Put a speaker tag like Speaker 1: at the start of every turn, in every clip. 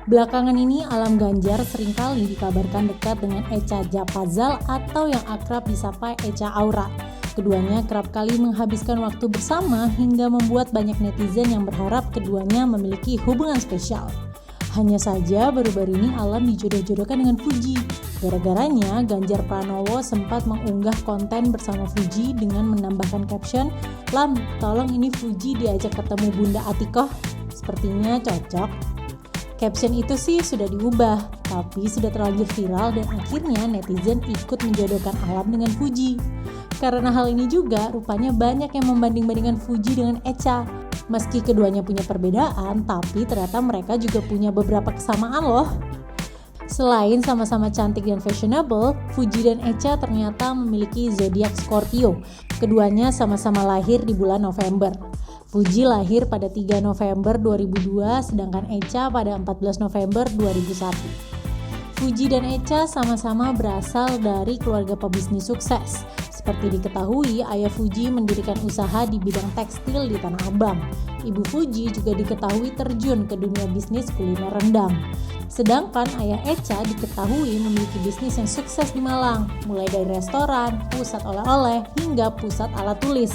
Speaker 1: Belakangan ini Alam Ganjar seringkali dikabarkan dekat dengan Echa Japazal atau yang akrab disapa Echa Aura. Keduanya kerap kali menghabiskan waktu bersama hingga membuat banyak netizen yang berharap keduanya memiliki hubungan spesial. Hanya saja baru-baru ini Alam dijodoh-jodohkan dengan Fuji. Gara-garanya Ganjar Pranowo sempat mengunggah konten bersama Fuji dengan menambahkan caption, "Lam, tolong ini Fuji diajak ketemu Bunda Atikoh, sepertinya cocok." Caption itu sih sudah diubah, tapi sudah terlanjur viral dan akhirnya netizen ikut menjodohkan Alam dengan Fuji. Karena hal ini juga, rupanya banyak yang membanding-bandingkan Fuji dengan Echa. Meski keduanya punya perbedaan, tapi ternyata mereka juga punya beberapa kesamaan loh. Selain sama-sama cantik dan fashionable, Fuji dan Echa ternyata memiliki zodiak Scorpio. Keduanya sama-sama lahir di bulan November. Fuji lahir pada 3 November 2002, sedangkan Echa pada 14 November 2001. Fuji dan Echa sama-sama berasal dari keluarga pebisnis sukses. Seperti diketahui, ayah Fuji mendirikan usaha di bidang tekstil di Tanah Abang. Ibu Fuji juga diketahui terjun ke dunia bisnis kuliner rendang. Sedangkan ayah Echa diketahui memiliki bisnis yang sukses di Malang, mulai dari restoran, pusat oleh-oleh, hingga pusat alat tulis.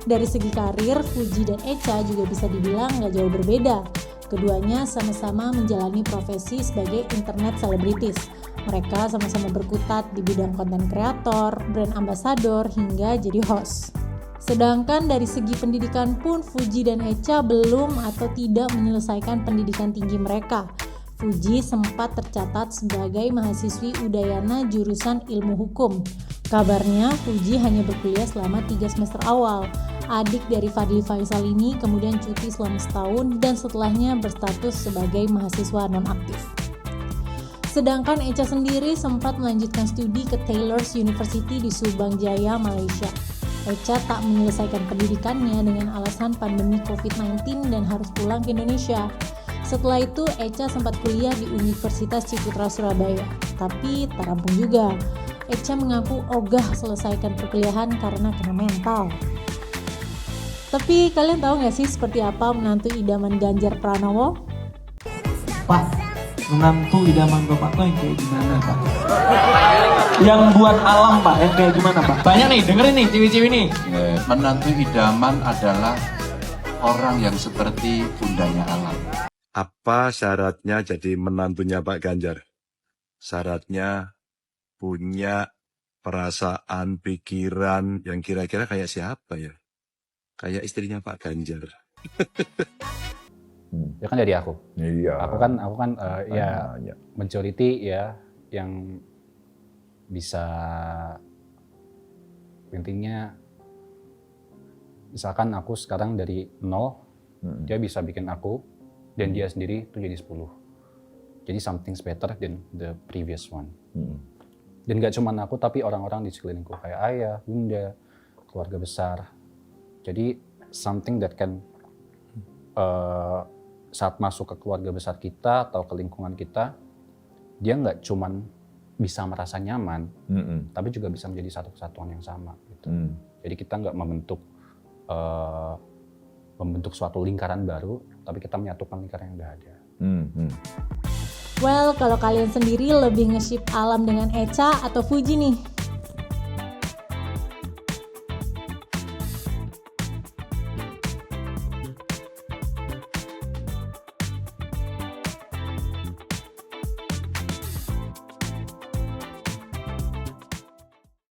Speaker 1: Dari segi karir, Fuji dan Echa juga bisa dibilang gak jauh berbeda. Keduanya sama-sama menjalani profesi sebagai internet celebrities. Mereka sama-sama berkutat di bidang konten kreator, brand ambassador, hingga jadi host. Sedangkan dari segi pendidikan pun Fuji dan Echa belum atau tidak menyelesaikan pendidikan tinggi mereka. Fuji sempat tercatat sebagai mahasiswi Udayana jurusan Ilmu Hukum. Kabarnya Fuji hanya berkuliah selama 3 semester awal. Adik dari Fadly Faisal ini kemudian cuti selama setahun dan setelahnya berstatus sebagai mahasiswa nonaktif. Sedangkan Echa sendiri sempat melanjutkan studi ke Taylor's University di Subang Jaya, Malaysia. Echa tak menyelesaikan pendidikannya dengan alasan pandemi COVID-19 dan harus pulang ke Indonesia. Setelah itu Echa sempat kuliah di Universitas Ciputra Surabaya, tapi tak rampung juga. Echa mengaku ogah selesaikan perkuliahan karena kena mental. Tapi kalian tahu gak sih seperti apa menantu idaman Ganjar Pranowo?
Speaker 2: Pak, menantu idaman Bapak tuh yang kayak gimana Pak? Yang buat Alam Pak, yang kayak gimana Pak? Banyak nih, dengerin nih cewek-cewek nih.
Speaker 3: Menantu idaman adalah orang yang seperti bundanya Alam.
Speaker 4: Apa syaratnya jadi menantunya Pak Ganjar? Syaratnya punya perasaan, pikiran yang kira-kira kayak siapa ya? Kayak istrinya Pak Ganjar.
Speaker 5: Ya kan dari aku.
Speaker 6: Iya.
Speaker 5: Aku kan ya majority ya yang bisa intinya misalkan aku sekarang dari 0, dia bisa bikin aku dan dia sendiri tuh jadi 10. Jadi something's better than the previous one. Dan gak cuma aku tapi orang-orang di sekelilingku kayak ayah, bunda, keluarga besar. Jadi something that can saat masuk ke keluarga besar kita atau ke lingkungan kita, dia nggak cuman bisa merasa nyaman, tapi juga bisa menjadi satu kesatuan yang sama. Gitu. Jadi kita nggak membentuk suatu lingkaran baru, tapi kita menyatukan lingkaran yang udah ada.
Speaker 1: Well, kalau kalian sendiri lebih nge-ship Alam dengan Echa atau Fuji nih?